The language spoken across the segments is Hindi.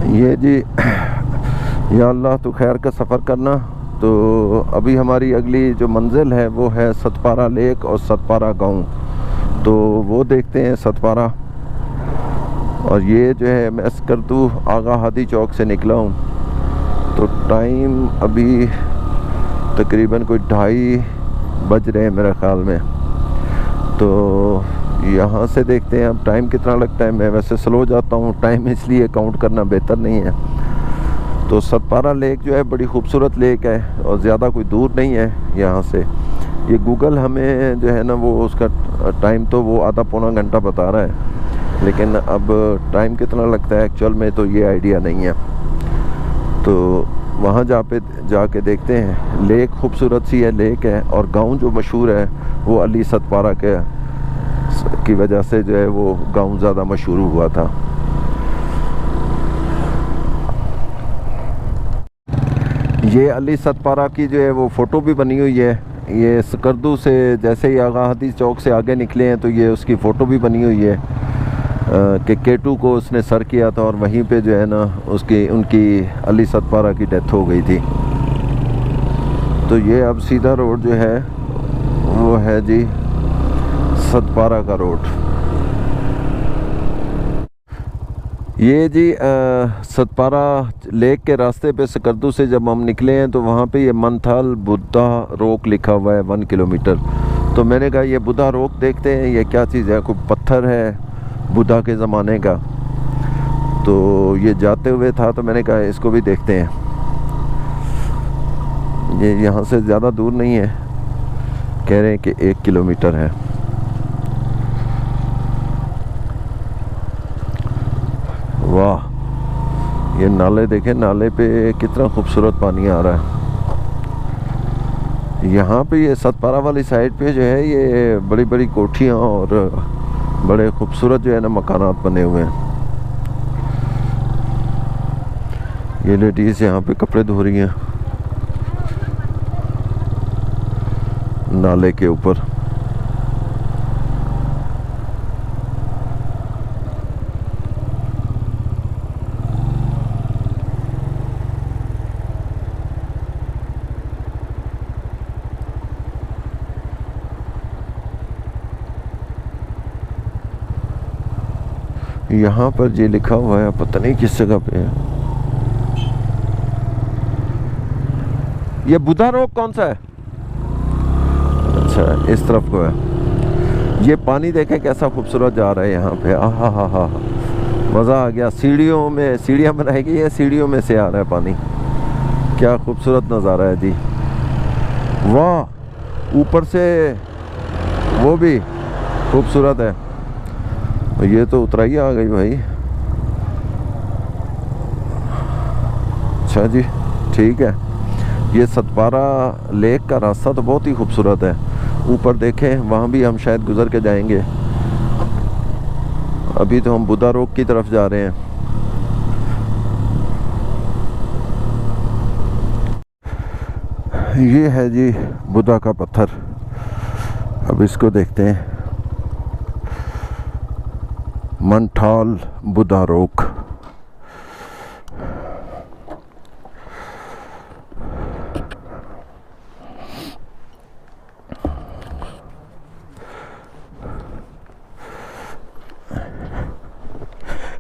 ये जी या अल्लाह तो खैर का सफ़र करना। तो अभी हमारी अगली जो मंजिल है वो है सतपारा लेक और सतपारा गांव। तो वो देखते हैं सतपारा। और ये जो है मैं स्कर्दू आगा हादी चौक से निकला हूँ। तो टाइम अभी तकरीबन कोई 2:30 बज रहे हैं मेरे ख़्याल में। तो यहाँ से देखते हैं अब टाइम कितना लगता है। मैं वैसे स्लो जाता हूँ टाइम, इसलिए काउंट करना बेहतर नहीं है। तो सतपारा लेक जो है बड़ी खूबसूरत लेक है और ज़्यादा कोई दूर नहीं है यहाँ से। ये गूगल हमें जो है ना वो उसका टाइम तो वो आधा पौना घंटा बता रहा है, लेकिन अब टाइम कितना लगता है एक्चुअल में तो ये आइडिया नहीं है। तो वहाँ जाके देखते हैं। लेक खूबसूरत सी है लेक है, और गांव जो मशहूर है वो अली सतपारा की वजह से जो है वो गांव ज़्यादा मशहूर हुआ था। ये अली सतपारा की जो है वो फ़ोटो भी बनी हुई है। ये स्कर्दू से जैसे ही आगा हादी चौक से आगे निकले हैं तो ये उसकी फ़ोटो भी बनी हुई है कि K2 को उसने सर किया था और वहीं पे जो है ना उनकी अली सतपारा की डेथ हो गई थी। तो ये अब सीधा रोड जो है वो है जी सतपारा का रोड। ये जी सतपारा लेक के रास्ते पे स्कर्दू से जब हम निकले हैं तो वहाँ पे ये मनथाल बुद्धा रोक लिखा हुआ है 1 किलोमीटर। तो मैंने कहा ये बुद्धा रोक देखते हैं ये क्या चीज़ है, कोई पत्थर है बुद्धा के ज़माने का। तो ये जाते हुए था तो मैंने कहा इसको भी देखते हैं। ये यहाँ से ज़्यादा दूर नहीं है, कह रहे हैं कि 1 किलोमीटर है। वाह, ये नाले देखें, नाले पे कितना खूबसूरत पानी आ रहा है। यहाँ पे ये सतपारा वाली साइड पे जो है ये बड़ी बड़ी कोठियाँ और बड़े खूबसूरत जो है ना मकानात बने हुए हैं। ये लेडीज़ यहाँ पे कपड़े धो रही हैं नाले के ऊपर। यहाँ पर ये लिखा हुआ है, पता नहीं किस जगह पे है। ये बुद्धा रोक कौन सा है? अच्छा, इस तरफ को है। ये पानी देखें कैसा खूबसूरत जा रहा है यहाँ पे। आहा हा हा, मज़ा आ गया। सीढ़ियों में सीढ़ियाँ बनाई गई है, सीढ़ियों में से आ रहा है पानी। क्या खूबसूरत नज़ारा है जी। वाह, ऊपर से वो भी खूबसूरत है। ये तो उतराई आ गई भाई। अच्छा जी, ठीक है। ये सतपारा लेक का रास्ता तो बहुत ही खूबसूरत है। ऊपर देखें, वहाँ भी हम शायद गुजर के जाएंगे। अभी तो हम बुद्धा रोक की तरफ जा रहे हैं। ये है जी बुद्धा का पत्थर। अब इसको देखते हैं, मनथाल बुद्धा रोक।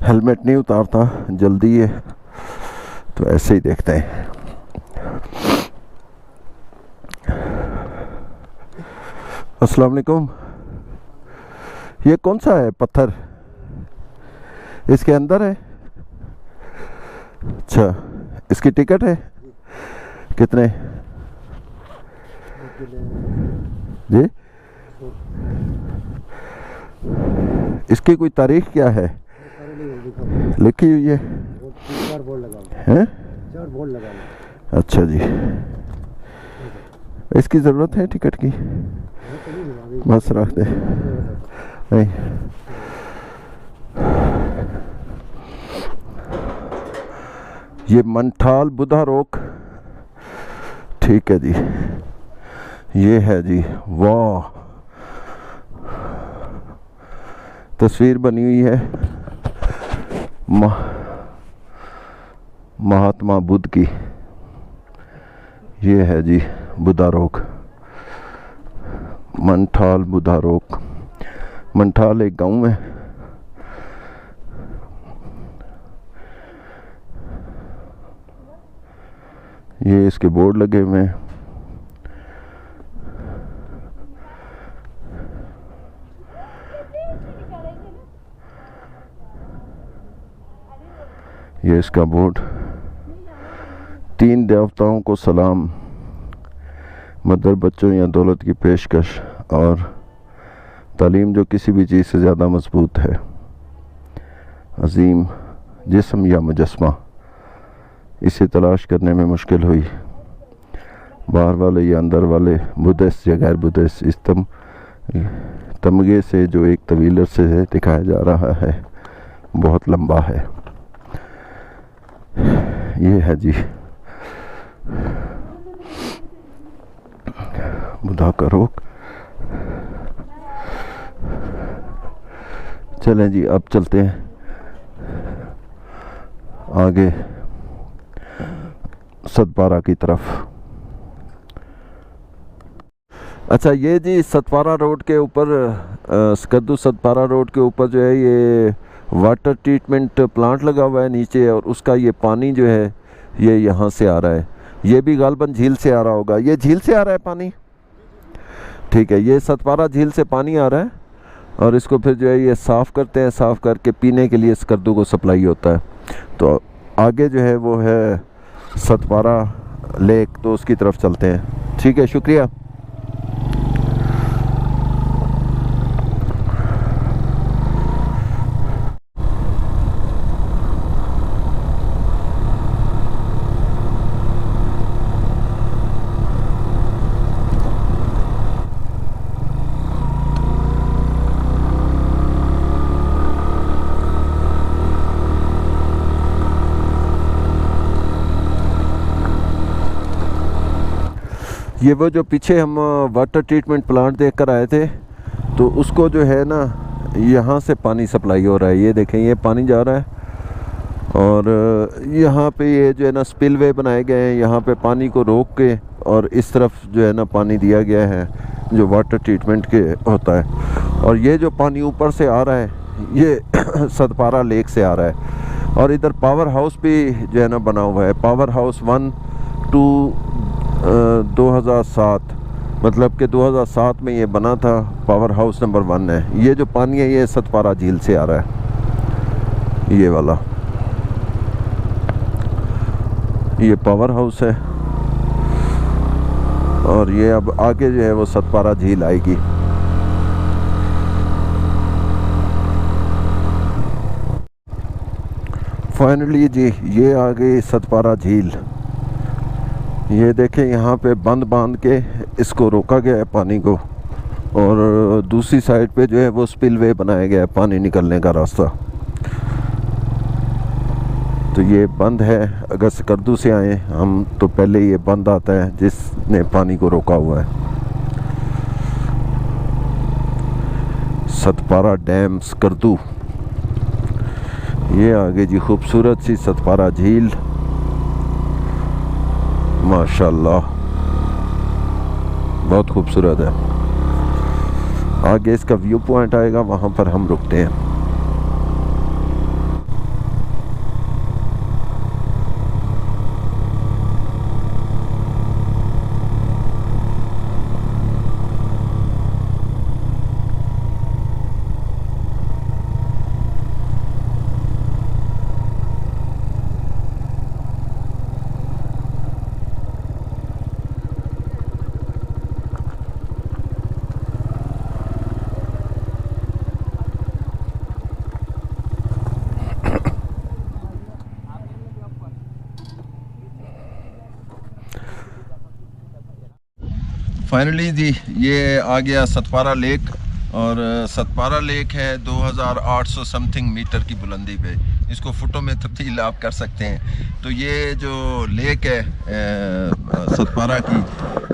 हेलमेट नहीं उतारता, जल्दी है तो ऐसे ही देखते हैं। अस्सलाम वालेकुम। ये कौन सा है पत्थर? इसके अंदर है? अच्छा, इसकी टिकट है? कितने जी? इसकी कोई तारीख क्या है? लिखी हुई है? 4 बोर्ड लगा हैं? 4 बोर्ड लगा। अच्छा जी, इसकी ज़रूरत है टिकट की? बस रख दे। नहीं, ये मनथाल बुद्धा रोक, ठीक है जी। ये है जी, वाह, तस्वीर बनी हुई है। महात्मा बुद्ध की। ये है जी बुद्धा रोक, मंठाल बुद्धा रोक। मंठाल एक गांव है। ये इसके बोर्ड लगे हुए हैं। ये इसका बोर्ड। 3 देवताओं को सलाम, मदर बच्चों या दौलत की पेशकश, और तालीम जो किसी भी चीज़ से ज़्यादा मजबूत है। अजीम जिस्म या मुजस्मा, इसे तलाश करने में मुश्किल हुई। बाहर वाले या अंदर वाले, बुद्धिस्ट या गैर बुद्धिस्ट, इस तमगे से जो एक तवील अरसे से दिखाया जा रहा है बहुत लंबा है। ये है जी बुद्धा का रोक। चलें जी, अब चलते हैं आगे सतपारा की तरफ। अच्छा, ये जी सतपारा रोड के ऊपर, स्कर्दू सतपारा रोड के ऊपर जो है ये वाटर ट्रीटमेंट प्लांट लगा हुआ है नीचे, और उसका ये पानी जो है ये यहाँ से आ रहा है। ये भी गालबन झील से आ रहा होगा। ये झील से आ रहा है पानी, ठीक है। ये सतपारा झील से पानी आ रहा है और इसको फिर जो है ये साफ़ करते हैं। साफ़ करके पीने के लिए स्कर्दू को सप्लाई होता है। तो आगे जो है वो है सतपारा लेक, तो उसकी तरफ चलते हैं। ठीक है, शुक्रिया। ये वो जो पीछे हम वाटर ट्रीटमेंट प्लांट देख कर आए थे, तो उसको जो है ना यहाँ से पानी सप्लाई हो रहा है। ये देखें, ये पानी जा रहा है और यहाँ पे ये जो है ना स्पिलवे बनाए गए हैं। यहाँ पे पानी को रोक के और इस तरफ जो है ना पानी दिया गया है जो वाटर ट्रीटमेंट के होता है। और ये जो पानी ऊपर से आ रहा है ये सतपारा लेक से आ रहा है। और इधर पावर हाउस भी जो है ना बना हुआ है। पावर हाउस 1 to 2007, मतलब कि 2007 में ये बना था। पावर हाउस नंबर 1 है। ये जो पानी है ये सतपारा झील से आ रहा है, ये वाला। ये पावर हाउस है और ये अब आगे जो है वो सतपारा झील आएगी। फाइनली जी ये आ गई सतपारा झील। ये देखें, यहाँ पे बंद बांध के इसको रोका गया है पानी को, और दूसरी साइड पे जो है वो स्पिलवे बनाया गया है पानी निकलने का रास्ता। तो ये बंद है। अगर स्कर्दू से आए हम तो पहले ये बंद आता है जिसने पानी को रोका हुआ है। सतपारा डैम स्कर्दू। ये आगे जी खूबसूरत सी सतपारा झील, माशाल्लाह बहुत खूबसूरत है। आगे इसका व्यू पॉइंट आएगा, वहाँ पर हम रुकते हैं। फाइनली जी ये आ गया सतपारा लेक। और सतपारा लेक है 2800 समथिंग मीटर की बुलंदी पे। इसको फुटों में तब्दील आप कर सकते हैं। तो ये जो लेक है सतपारा की,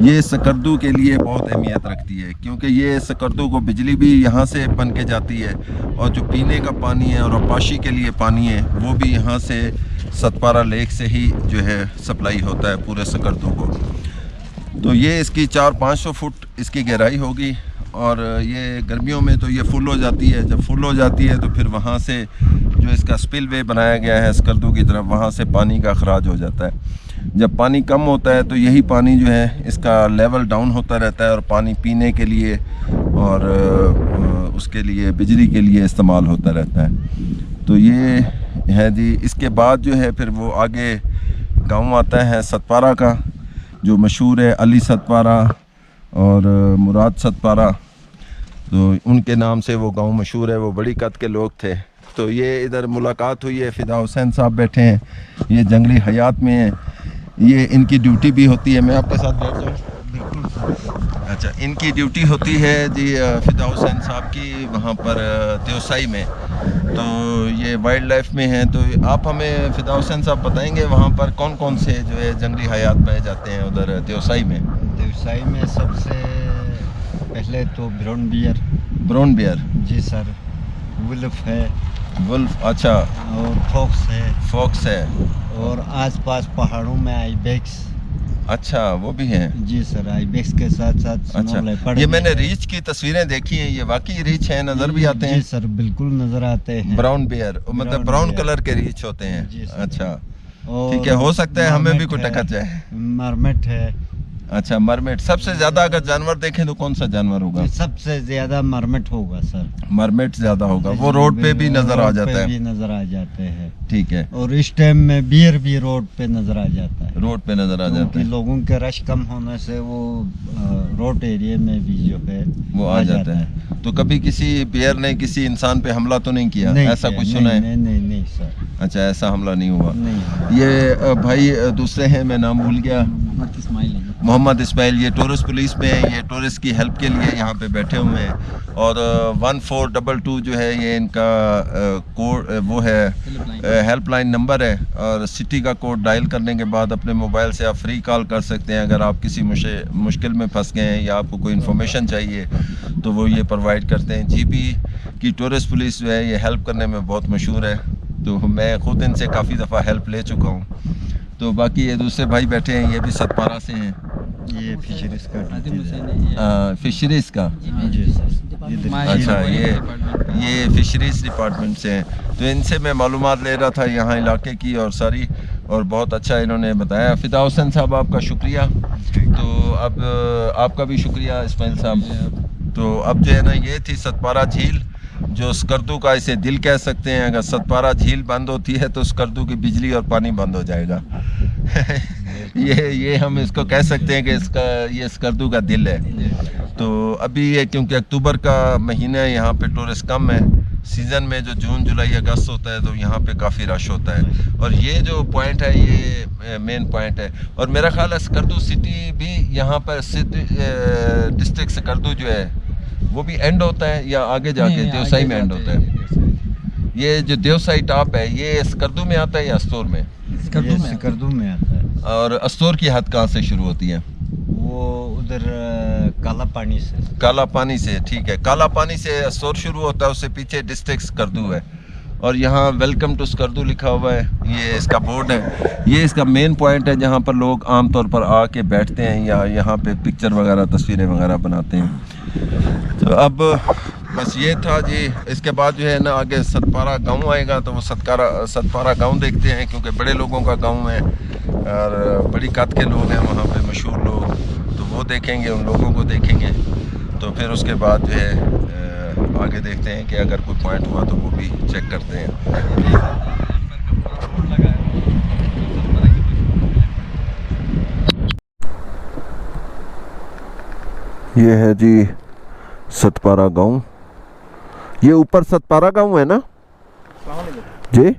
ये स्कर्दू के लिए बहुत अहमियत रखती है, क्योंकि ये स्कर्दू को बिजली भी यहाँ से बन के जाती है, और जो पीने का पानी है और आपाशी के लिए पानी है वो भी यहाँ से सतपारा लेक से ही जो है सप्लाई होता है पूरे स्कर्दू को। तो ये इसकी 400-500 फुट इसकी गहराई होगी और ये गर्मियों में तो ये फुल हो जाती है। जब फुल हो जाती है तो फिर वहाँ से जो इसका स्पिल वे बनाया गया है स्कर्दू की तरफ, वहाँ से पानी का अखराज हो जाता है। जब पानी कम होता है तो यही पानी जो है इसका लेवल डाउन होता रहता है और पानी पीने के लिए और उसके लिए बिजली के लिए इस्तेमाल होता रहता है। तो ये है जी। इसके बाद जो है फिर वो आगे गांव आता है सतपारा का, जो मशहूर है अली सतपारा और मुराद सतपारा। तो उनके नाम से वो गांव मशहूर है। वो बड़ी कद के लोग थे। तो ये इधर मुलाकात हुई है। फ़िदा हुसैन साहब बैठे हैं, ये जंगली हयात में हैं। ये इनकी ड्यूटी भी होती है। मैं आपके साथ बैठ जाऊँ? बिल्कुल। अच्छा, इनकी ड्यूटी होती है जी फ़िदा हुसैन साहब की वहाँ पर त्योसाई में। तो ये वाइल्ड लाइफ में हैं। तो आप हमें फ़िदा हुसैन साहब बताएंगे वहाँ पर कौन कौन से जो है जंगली हयात पाए जाते हैं उधर त्योसाई में? त्योसाई में सबसे पहले तो ब्राउन बियर। ब्राउन बियर जी सर। वुल्फ है। वुल्फ, अच्छा। और फॉक्स है। फॉक्स है। और आसपास पहाड़ों में आइबेक्स। अच्छा, वो भी हैं? जी सर, आइबेक्स के साथ साथ अच्छा, ये मैंने रीछ की तस्वीरें देखी हैं। ये वाकई रीछ हैं, नज़र भी आते हैं? जी सर, बिल्कुल नज़र आते हैं। ब्राउन बियर मतलब ब्राउन कलर के रीछ होते हैं? जी सर। अच्छा, और ठीक है, हो सकता है हमें भी कोई टकरा जाए। मरमेट है। अच्छा, मरमेट। सबसे ज़्यादा अगर जानवर देखें तो कौन सा जानवर होगा? सबसे ज़्यादा मरमेट होगा सर। मरमेट ज़्यादा होगा। वो रोड पे भी नज़र आ जाता है? भी नज़र आ जाते हैं। ठीक है। और इस टाइम में बियर भी रोड पे नज़र आ जाता है। रोड पे नज़र आ जाता है। लोगों के रश कम होने से वो रोड एरिया में भी जो है वो आ जाता है। तो कभी किसी बियर ने किसी इंसान पे हमला तो नहीं किया? ऐसा कुछ सुना है? नहीं सर। अच्छा, ऐसा हमला नहीं हुआ। नहीं। ये भाई दूसरे हैं, मैं नाम भूल गया। मोहम्मद इस्माइल। ये टूरिस्ट पुलिस में है। ये टूरिस्ट की हेल्प के लिए यहाँ पे बैठे हुए हैं। और 1422 जो है ये इनका कोड वो है, हेल्पलाइन नंबर है। और सिटी का कोड डायल करने के बाद अपने मोबाइल से आप फ्री कॉल कर सकते हैं। अगर आप किसी मुश्किल में फंस गए हैं या आपको कोई इन्फॉर्मेशन चाहिए तो वो ये प्रोवाइड करते हैं। जीपी की टूरिस्ट पुलिस जो है ये हेल्प करने में बहुत मशहूर है। तो मैं ख़ुद इनसे काफ़ी दफ़ा हेल्प ले चुका हूँ। तो बाकी ये दूसरे भाई बैठे हैं, ये भी सतपारा से हैं। ये फिशरीज का। फिशरीज का? अच्छा, ये फिशरीज डिपार्टमेंट से हैं। तो इनसे मैं मालूमात ले रहा था यहाँ इलाके की और सारी, और बहुत अच्छा इन्होंने बताया। फ़िदा हुसैन साहब आपका शुक्रिया। तो अब आपका भी शुक्रिया इस्माइल साहब। तो अब जो है ना, ये थी सतपारा झील, जो स्कर्दू का इसे दिल कह सकते हैं। अगर सतपारा झील बंद होती है तो स्कर्दू की बिजली और पानी बंद हो जाएगा। ये हम इसको कह सकते हैं कि इसका ये स्कर्दू का दिल है। तो अभी ये क्योंकि अक्टूबर का महीना है, यहाँ पे टूरिस्ट कम है। सीज़न में जो जून जुलाई अगस्त होता है तो यहाँ पे काफ़ी रश होता है। और ये जो पॉइंट है ये मेन पॉइंट है। और मेरा ख्याल है स्कर्दू सिटी भी यहाँ पर डिस्ट्रिक्ट स्कर्दू जो है वो भी एंड होता है या आगे जाके देवसाई में एंड होता है? ये जो देवसाई टॉप है ये स्कर्दू में आता है या अस्तोर में? स्कर्दू में आता है। और अस्तोर की हद कहाँ से शुरू होती है? वो उधर काला पानी से। काला पानी से, ठीक है। काला पानी से अस्तोर शुरू होता है, उससे पीछे डिस्ट्रिक्ट स्कर्दू है। और यहाँ वेलकम टू स्कर्दू लिखा हुआ है, ये इसका बोर्ड है। ये इसका मेन पॉइंट है जहाँ पर लोग आमतौर पर आके बैठते हैं या यहाँ पे पिक्चर वगैरह तस्वीरें वगैरह बनाते हैं। तो अब बस ये था जी। इसके बाद जो है ना आगे सतपारा गांव आएगा तो वो सतपारा गांव देखते हैं, क्योंकि बड़े लोगों का गांव है और बड़ी कद के लोग हैं वहाँ पे, मशहूर लोग। तो वो देखेंगे, उन लोगों को देखेंगे। तो फिर उसके बाद जो है आगे देखते हैं कि अगर कोई पॉइंट हुआ तो वो भी चेक करते हैं। ये है जी सतपारा गांव। ये ऊपर सतपारा गांव है ना जी?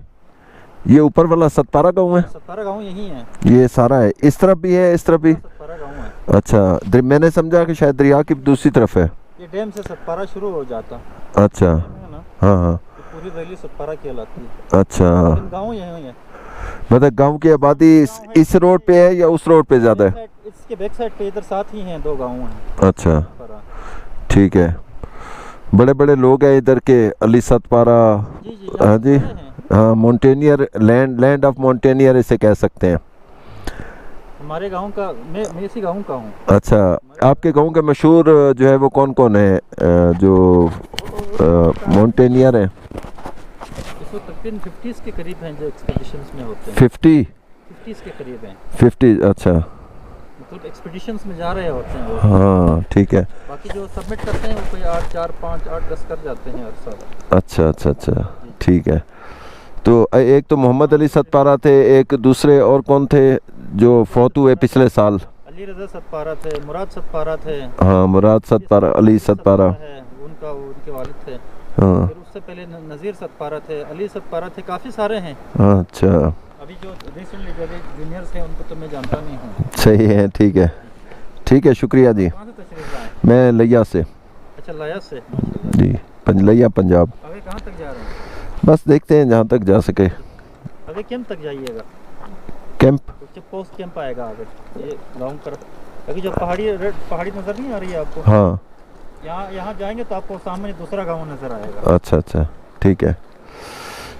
ये ऊपर वाला सतपारा गांव है? सतपारा गांव यही है। ये सारा है? इस तरफ भी है, इस तरफ भी? सतपारा गांव है। अच्छा, मैंने समझा कि शायद दरिया की दूसरी तरफ है। ये डैम से सतपारा शुरू हो जाता। अच्छा, हाँ हाँ। पूरी वैली सतपारा कहलाती है। अच्छा, गांव यही है। मतलब गांव की आबादी इस रोड पे है या उस रोड पे ज्यादा है? इसके बैक साइड पे इधर साथ ही हैं, दो गांव हैं। अच्छा, ठीक है। बड़े बड़े लोग हैं इधर के, अली सतपारा। जी जी, हाँ जी, हाँ, माउंटेनियर लैंड ऑफ माउंटेनियर इसे कह सकते हैं। हमारे गांव का मैं इसी गांव का हूँ। अच्छा, आपके गांव के मशहूर जो है वो कौन कौन है जो माउंटेनियर हैं? इस वक्त तकरीबन 50 के करीब हैं जो एक्सपीडिशंस में होते हैं। 50 के करीब हैं, 50, अच्छा मतलब एक्सपीडिशंस में जा रहे होते हैं वो। हाँ ठीक है। बाकी जो सबमिट करते हैं वो कोई 8 4 5 8 10 कर जाते हैं हर साल। अच्छा अच्छा अच्छा, ठीक है। तो एक तो मोहम्मद अली सतपारा थे, एक दूसरे और कौन थे जो फौत हुए पिछले साल? अली रजा सतपारा थे, मुराद सतपारा थे। हाँ, मुराद सतपारा, अली सतपारा है उनके वालिद थे। हाँ। फिर उससे पहले नज़ीर सतपारा थे, अली सतपारा थे, काफ़ी सारे हैं। अच्छा, अभी जो रिसेंटली जो जूनियर्स हैं उनको तो मैं जानता नहीं हूँ। सही है, ठीक है, ठीक है, शुक्रिया जी। कहाँ से तशरीफ लाए? मैं लिया से। अच्छा, लाया से, माशाल्लाह। जी, लिया पंजाब। आगे कहाँ तक जा रहे हैं? बस देखते हैं जहाँ तक जा सके। आगे कैंप तक जाइएगा। कैंप? चेक पोस्ट कैंप आएगा आगे, ये गाँव कर। अभी जो पहाड़ी नज़र नहीं आ रही है आपको? हाँ, यहाँ जाएंगे तो आपको सामने दूसरा गाँव नज़र आएगा। अच्छा अच्छा, ठीक है,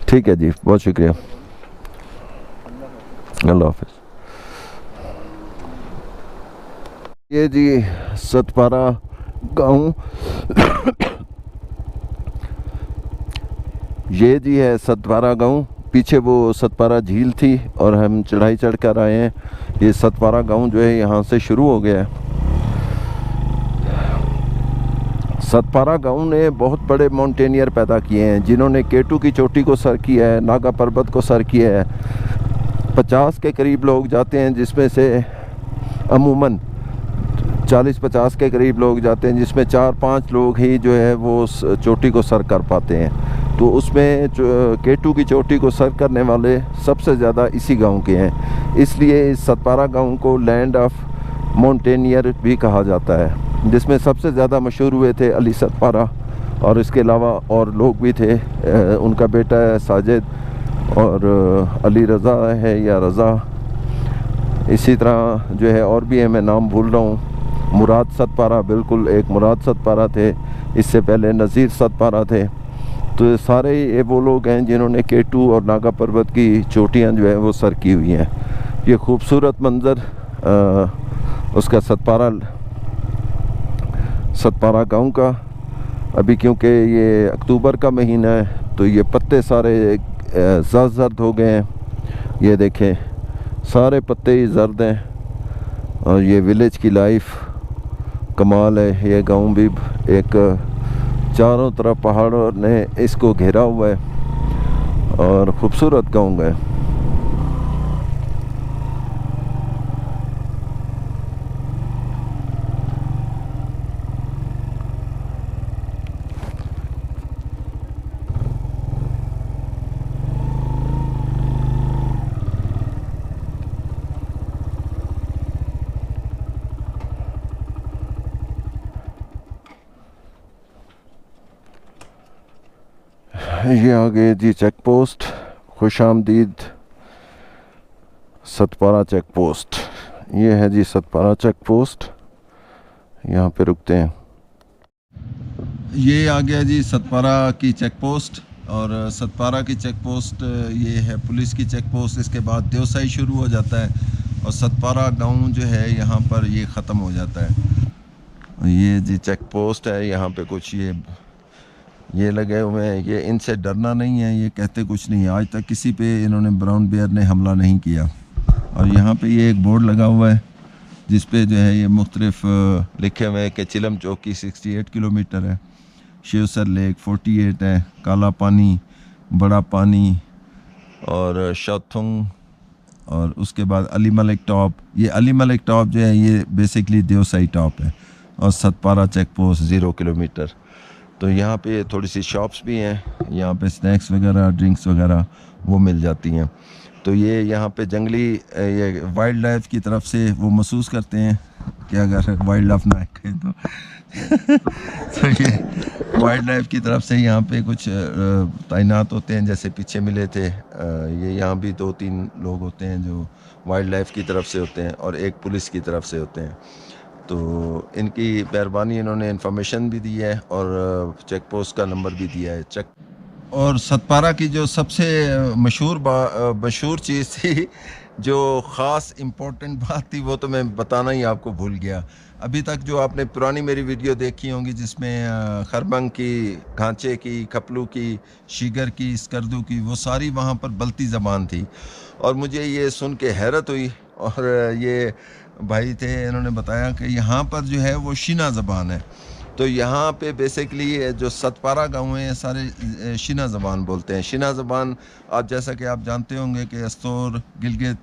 ठीक है जी, बहुत शुक्रिया, अल्लाह हाफिज़। ये जी सतपारा गाँव ये जी है सतपारा गाँव। पीछे वो सतपारा झील थी और हम चढ़ाई चढ़ कर आए हैं। ये सतपारा गाँव जो है यहाँ से शुरू हो गया है। सतपारा गाँव ने बहुत बड़े माउंटेनियर पैदा किए हैं जिन्होंने केटू की चोटी को सर किया है, नागा पर्वत को सर किया है। 50 के करीब लोग जाते हैं, जिसमें से अमूमन 40-50 के करीब लोग जाते हैं, जिसमें 4-5 लोग ही जो है वो चोटी को सर कर पाते हैं। तो उसमें केटू की चोटी को सर करने वाले सबसे ज़्यादा इसी गांव के हैं। इसलिए इस सतपारा गांव को लैंड ऑफ माउंटेनियर भी कहा जाता है, जिसमें सबसे ज़्यादा मशहूर हुए थे अली सतपारा, और इसके अलावा और लोग भी थे। उनका बेटा है साजिद, और अली रज़ा है या रज़ा, इसी तरह जो है और भी है, मैं नाम भूल रहा हूँ। मुराद सतपारा, बिल्कुल एक मुराद सतपारा थे। इससे पहले नज़ीर सतपारा थे। तो सारे ये वो लोग हैं जिन्होंने केटू और नागा पर्वत की चोटियाँ जो है वो सर की हुई हैं। ये खूबसूरत मंज़र उसका सतपारा गांव का। अभी क्योंकि ये अक्टूबर का महीना है तो ये पत्ते सारे जर्द हो गए हैं। ये देखें, सारे पत्ते ही जर्द हैं। और ये विलेज की लाइफ कमाल है। ये गांव भी एक चारों तरफ पहाड़ों ने इसको घेरा हुआ है और ख़ूबसूरत गांव है। ये आगे जी चेक पोस्ट, खुश आमदीद सतपारा चेक पोस्ट। ये है जी सतपारा चेक पोस्ट, यहाँ पे रुकते हैं। ये आ गया जी सतपारा की चेक पोस्ट। और सतपारा की चेक पोस्ट ये है पुलिस की चेक पोस्ट। इसके बाद देवसाई शुरू हो जाता है और सतपारा गांव जो है यहाँ पर ये ख़त्म हो जाता है। ये जी चेक पोस्ट है, यहाँ पे कुछ ये लगे हुए हैं। ये इनसे डरना नहीं है, ये कहते कुछ नहीं है। आज तक किसी पे इन्होंने ब्राउन बेयर ने हमला नहीं किया। और यहाँ पे ये एक बोर्ड लगा हुआ है जिस पे जो है ये मुख्तलिफ लिखे हुए हैं कि चिलम चौकी 68 किलोमीटर है, शिवसर लेक 48 है, काला पानी, बड़ा पानी और शौथुंग, और उसके बाद अली मलिक टॉप। ये अली मलिक टॉप जो है ये बेसिकली देवसाई टॉप है। और सतपारा चेक पोस्ट 0 किलोमीटर। तो यहाँ पे थोड़ी सी शॉप्स भी हैं, यहाँ पे स्नैक्स वगैरह, ड्रिंक्स वगैरह वो मिल जाती हैं। तो ये यहाँ पे जंगली ये वाइल्ड लाइफ की तरफ से वो महसूस करते हैं कि अगर वाइल्ड लाइफ ना कहें तो ये वाइल्ड लाइफ की तरफ से यहाँ पे कुछ तैनात होते हैं। जैसे पीछे मिले थे ये यहाँ भी 2-3 लोग होते हैं जो वाइल्ड लाइफ की तरफ से होते हैं और एक पुलिस की तरफ से होते हैं। तो इनकी मेहरबानी, इन्होंने इन्फॉर्मेशन भी दी है और चेक पोस्ट का नंबर भी दिया है। और सतपारा की जो सबसे मशहूर चीज़ थी, जो ख़ास इम्पोर्टेंट बात थी, वो तो मैं बताना ही आपको भूल गया। अभी तक जो आपने पुरानी मेरी वीडियो देखी होंगी जिसमें खरबंग की, खांचे की, खपलू की, शीगर की, स्कर्दू की, वो सारी वहाँ पर बल्ती ज़बान थी। और मुझे ये सुन के हैरत हुई, और ये भाई थे, इन्होंने बताया कि यहाँ पर जो है वो शीना ज़बान है। तो यहाँ पे बेसिकली जो सतपारा गाँव है सारे शीना ज़बान बोलते हैं। शीना ज़बान आप जैसा कि आप जानते होंगे कि अस्तोर, गिलगित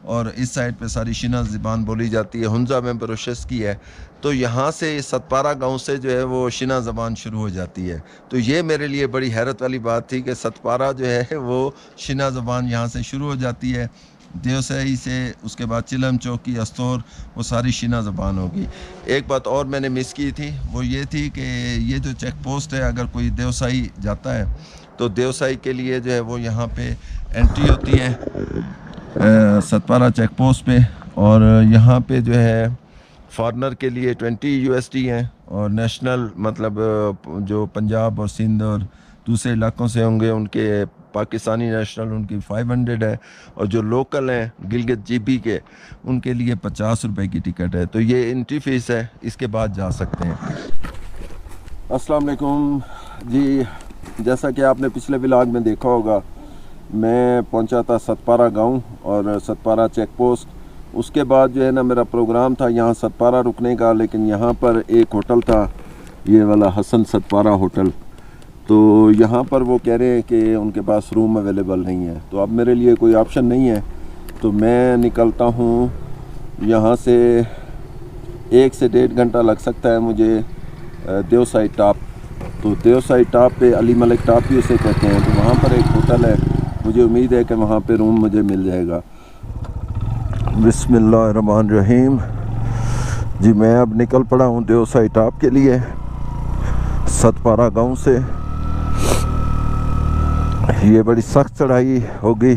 और इस साइड पे सारी शीना ज़बान बोली जाती है। हुंजा में बरोशस की है, तो यहाँ से सतपारा गांव से जो है वो शीना ज़बान शुरू हो जाती है। तो ये मेरे लिए बड़ी हैरत वाली बात थी कि सतपारा जो है वो शीना ज़बान यहाँ से शुरू हो जाती है। देवसई से उसके बाद चिलम, चौकी, अस्तोर, वो सारी शीना ज़बान होगी। एक बात और मैंने मिस की थी, वो ये थी कि ये जो चेक पोस्ट है, अगर कोई देवसई जाता है तो देवसई के लिए जो है वो यहाँ पे एंट्री होती है सतपारा चेक पोस्ट पे। और यहाँ पे जो है फॉरनर के लिए 20 USD हैं, और नेशनल मतलब जो पंजाब और सिंध और दूसरे इलाकों से होंगे उनके पाकिस्तानी नेशनल उनकी 500 है, और जो लोकल हैं गिलगित GB के, उनके लिए 50 रुपए की टिकट है। तो ये एंट्री फीस है, इसके बाद जा सकते हैं। अस्सलाम वालेकुम जी, जैसा कि आपने पिछले व्लॉग में देखा होगा, मैं पहुंचा था सतपारा गांव और सतपारा चेक पोस्ट। उसके बाद जो है ना मेरा प्रोग्राम था यहाँ सतपारा रुकने का, लेकिन यहाँ पर एक होटल था, ये वाला हसन सतपारा होटल। तो यहाँ पर वो कह रहे हैं कि उनके पास रूम अवेलेबल नहीं है। तो अब मेरे लिए कोई ऑप्शन नहीं है, तो मैं निकलता हूँ यहाँ से। 1 से 1.5 घंटा लग सकता है मुझे देवसई टॉप। तो देवसई टॉप पे अली मलिक टॉप भी उसे कहते हैं, तो वहाँ पर एक होटल है, मुझे उम्मीद है कि वहाँ पे रूम मुझे मिल जाएगा। बिस्मिल्लाहिर्रहमानिर्रहीम जी, मैं अब निकल पड़ा हूँ देवसई टॉप के लिए सतपारा गांव से। ये बड़ी सख्त चढ़ाई होगी,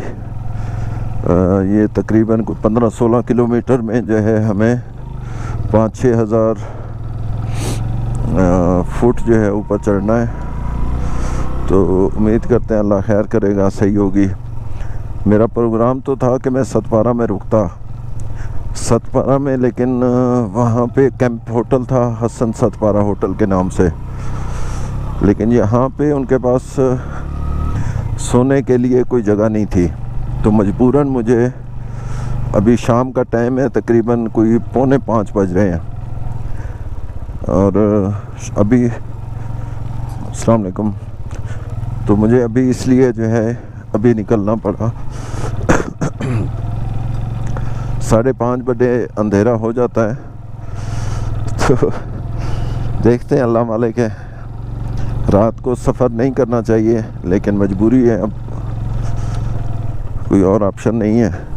ये तकरीबन 15-16 किलोमीटर में जो है हमें 5-6 हज़ार फुट जो है ऊपर चढ़ना है। तो उम्मीद करते हैं अल्लाह खैर करेगा, सही होगी। मेरा प्रोग्राम तो था कि मैं सतपारा में रुकता, सतपारा में, लेकिन वहाँ पे कैंप होटल था हसन सतपारा होटल के नाम से, लेकिन यहाँ पे उनके पास सोने के लिए कोई जगह नहीं थी। तो मजबूरन मुझे, अभी शाम का टाइम है, तकरीबन कोई 4:45 बज रहे हैं, और अभी अस्सलाम वालेकुम, तो मुझे अभी इसलिए जो है अभी निकलना पड़ा। 5:30 बजे अंधेरा हो जाता है। तो देखते हैं, अल्लाह मालिक है। रात को सफ़र नहीं करना चाहिए, लेकिन मजबूरी है, अब कोई और ऑप्शन नहीं है।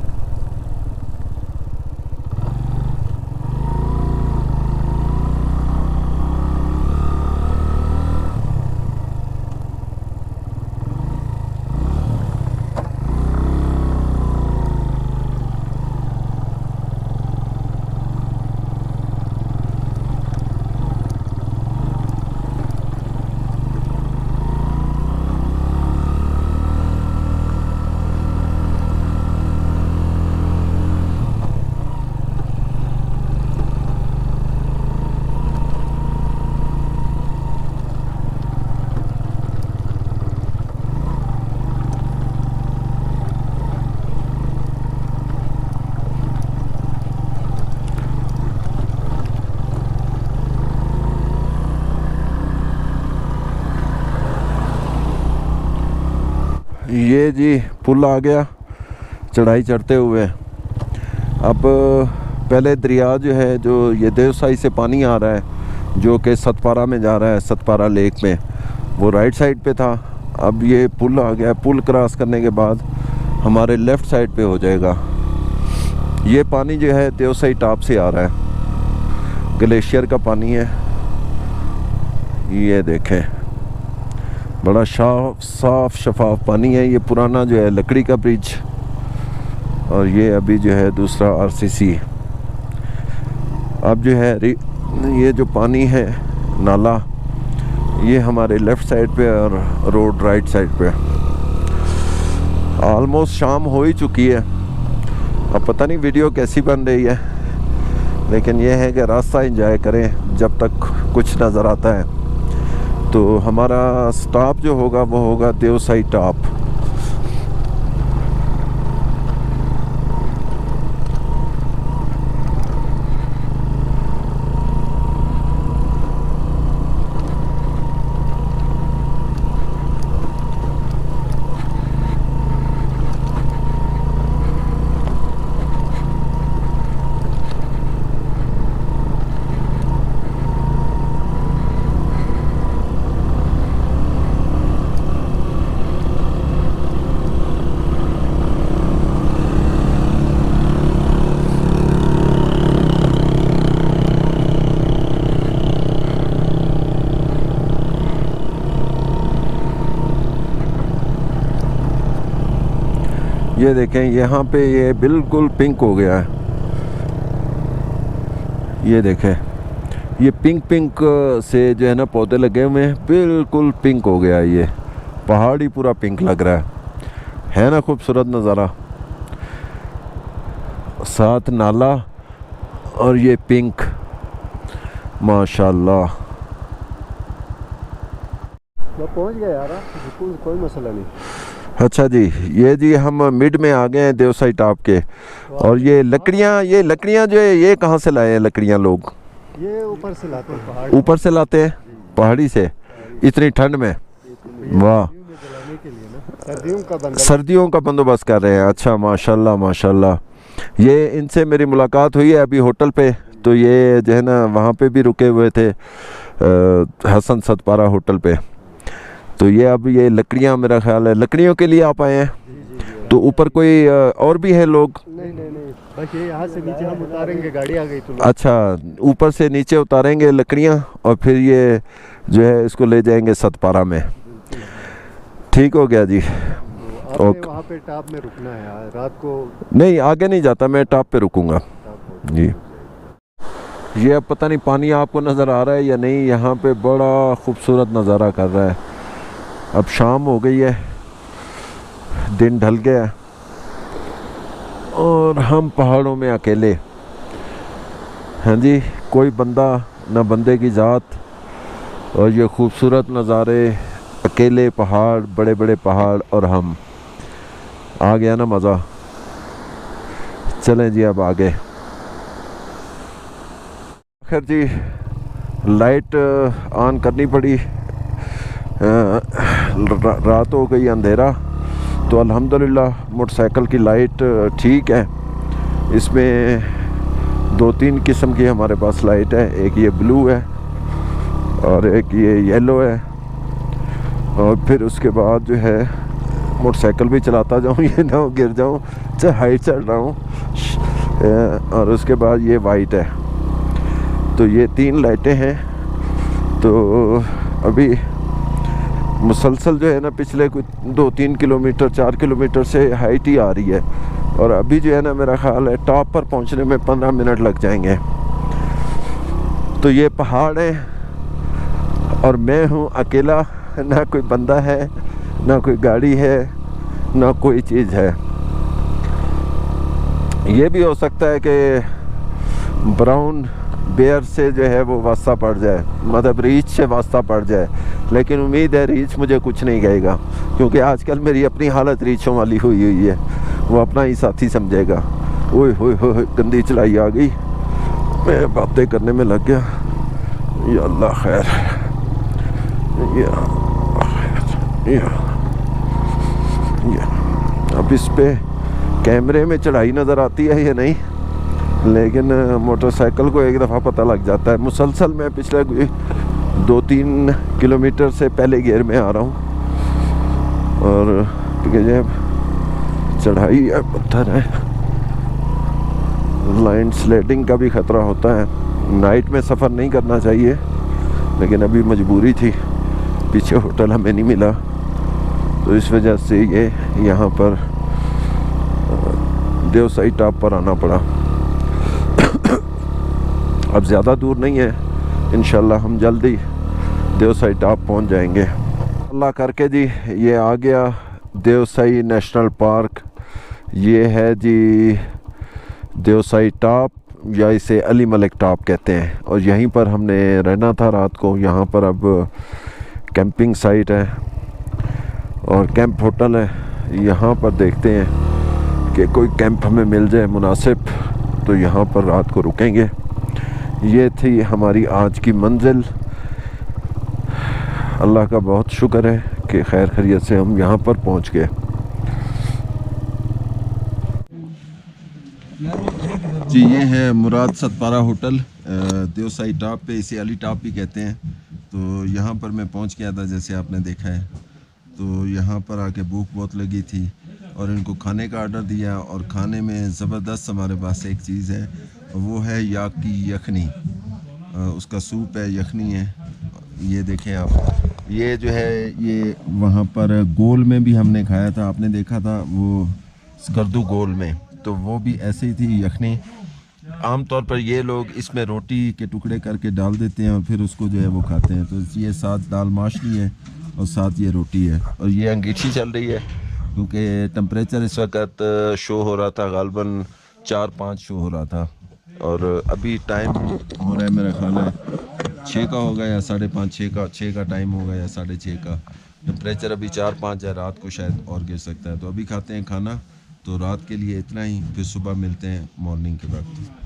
ये जी पुल आ गया चढ़ाई चढ़ते हुए। अब पहले दरिया जो है, जो ये देवसई से पानी आ रहा है जो कि सतपारा में जा रहा है, सतपारा लेक में, वो राइट साइड पे था। अब ये पुल आ गया, पुल क्रॉस करने के बाद हमारे लेफ़्ट साइड पे हो जाएगा। ये पानी जो है देवसई टॉप से आ रहा है, ग्लेशियर का पानी है। ये देखें, बड़ा साफ शफाफ पानी है। ये पुराना जो है लकड़ी का ब्रिज, और ये अभी जो है दूसरा RCC। अब जो है ये जो पानी है नाला, ये हमारे लेफ़्ट साइड पे और रोड राइट साइड पे। ऑलमोस्ट शाम हो ही चुकी है। अब पता नहीं वीडियो कैसी बन रही है, लेकिन ये है कि रास्ता एंजॉय करें जब तक कुछ नज़र आता है। तो हमारा स्टॉप जो होगा वो होगा देवसाई टॉप। ये देखें यहाँ पे ये बिल्कुल पिंक हो गया है। ये देखें ये पिंक पिंक से जो है ना पौधे लगे हुए हैं, बिल्कुल पिंक हो गया है। ये पहाड़ ही पूरा पिंक लग रहा है ना, खूबसूरत नज़ारा। साथ नाला और ये पिंक, माशाल्लाह। मैं पहुंच गया यार, कोई मसला नहीं। अच्छा जी, ये जी हम मिड में आ गए हैं देवसाई टॉप के। और ये लकड़ियाँ जो है ये कहाँ से लाए हैं लकड़ियाँ लोग? ये ऊपर से लाते हैं, पहाड़ ऊपर से लाते हैं, पहाड़ी से, इतनी ठंड में। वाह, जलाने के लिए ना, सर्दियों का बंदोबस्त कर रहे हैं। अच्छा, माशाल्लाह माशाल्लाह। ये इनसे मेरी मुलाकात हुई है अभी होटल पे। तो ये जो है ना वहाँ पे भी रुके हुए थे, हसन सतपारा होटल पे। तो ये अब ये लकड़ियाँ, मेरा ख्याल है लकड़ियों के लिए आप आए हैं। तो ऊपर कोई और भी है लोग? नहीं, बस ये यहाँ से नीचे हम उतारेंगे, गाड़ी आ गई तो। अच्छा, ऊपर से नीचे उतारेंगे लकड़ियाँ और फिर ये जो है इसको ले जाएंगे सतपारा में। ठीक हो गया जी। ओके, वहाँ पे टॉप में रुकना है रात को? नहीं, आगे नहीं जाता, मैं टॉप पे रुकूंगा जी। ये अब पता नहीं पानी आपको नज़र आ रहा है या नहीं, यहाँ पे बड़ा खूबसूरत नज़ारा कर रहा है। अब शाम हो गई है, दिन ढल गया है और हम पहाड़ों में अकेले हैं जी। कोई बंदा ना बंदे की ज़ात, और ये खूबसूरत नज़ारे, अकेले पहाड़, बड़े बड़े पहाड़, और हम। आ गया ना मज़ा। चलें जी अब आगे। खैर जी, लाइट ऑन करनी पड़ी। रात हो गई, अंधेरा। तो अल्हम्दुलिल्लाह मोटरसाइकिल की लाइट ठीक है। इसमें 2-3 किस्म की हमारे पास लाइट है। एक ये ब्लू है और एक ये येलो है। और फिर उसके बाद जो है मोटरसाइकिल भी चलाता जाऊँ, ये ना हो गिर जाऊँ, चाहे हाइट चढ़ रहा हूँ। और उसके बाद ये वाइट है। तो ये 3 लाइटें हैं। तो अभी मुसलसल जो है ना पिछले कुछ 2-3 किलोमीटर 4 किलोमीटर से हाइट ही आ रही है। और अभी जो है ना मेरा ख्याल है टॉप पर पहुंचने में 15 मिनट लग जाएंगे। तो ये पहाड़ है और मैं हूँ अकेला, ना कोई बंदा है, ना कोई गाड़ी है, ना कोई चीज़ है। ये भी हो सकता है कि ब्राउन बेयर से जो है वो वास्ता पड़ जाए, मतलब रीछ से वास्ता पड़ जाए। लेकिन उम्मीद है रीछ मुझे कुछ नहीं कहेगा, क्योंकि आजकल मेरी अपनी हालत रीछों वाली हुई है। वो अपना ही साथी समझेगा। ओए होए होए, गंदी चलाई आ गई, मैं बातें करने में लग गया। या अल्लाह खैर, या अब इस पे कैमरे में चढ़ाई नज़र आती है या नहीं, लेकिन मोटरसाइकिल को एक दफ़ा पता लग जाता है। मुसलसल मैं पिछले 2-3 किलोमीटर से पहले गियर में आ रहा हूँ। और जब चढ़ाई है, पत्थर है, लाइन स्लाइडिंग का भी ख़तरा होता है। नाइट में सफ़र नहीं करना चाहिए, लेकिन अभी मजबूरी थी, पीछे होटल हमें नहीं मिला, तो इस वजह से ये यहाँ पर देवसाई टॉप पर आना पड़ा। अब ज़्यादा दूर नहीं है, इंशाल्लाह हम जल्दी देवसाई टॉप पहुंच जाएंगे अल्लाह करके जी। ये आ गया देवसाई नेशनल पार्क। ये है जी देवसाई टॉप, या इसे अली मलिक टॉप कहते हैं। और यहीं पर हमने रहना था रात को। यहाँ पर अब कैंपिंग साइट है और कैंप होटल है। यहाँ पर देखते हैं कि कोई कैंप हमें मिल जाए मुनासिब, तो यहाँ पर रात को रुकेंगे। ये थी हमारी आज की मंजिल। अल्लाह का बहुत शुक्र है कि खैर खैरियत से हम यहाँ पर पहुँच गए। जी ये है मुराद सतपारा होटल देवसाई टॉप पे, इसे अली टॉप भी कहते हैं। तो यहाँ पर मैं पहुँच गया था जैसे आपने देखा है। तो यहाँ पर आके भूख बहुत लगी थी और इनको खाने का आर्डर दिया। और खाने में ज़बरदस्त हमारे पास एक चीज़ है, वो है याक की यखनी। उसका सूप है, यखनी है। ये देखें आप, ये जो है ये वहाँ पर गोल में भी हमने खाया था, आपने देखा था वो स्कर्दू गोल में, तो वो भी ऐसे ही थी यखनी। आमतौर पर ये लोग इसमें रोटी के टुकड़े करके डाल देते हैं और फिर उसको जो है वो खाते हैं। तो ये साथ दाल माशनी है और साथ ये रोटी है। और ये अंगीठी चल रही है क्योंकि टेम्परेचर इस वक्त शो हो रहा था, गालबन 4-5 शो हो रहा था। और अभी टाइम हो रहा है मेरा ख्याल है 6 का होगा या 5:30, 6 का टाइम होगा या 6:30 का। टेम्परेचर अभी 4-5 है, रात को शायद और गिर सकता है। तो अभी खाते हैं खाना। तो रात के लिए इतना ही, फिर सुबह मिलते हैं मॉर्निंग के वक्त।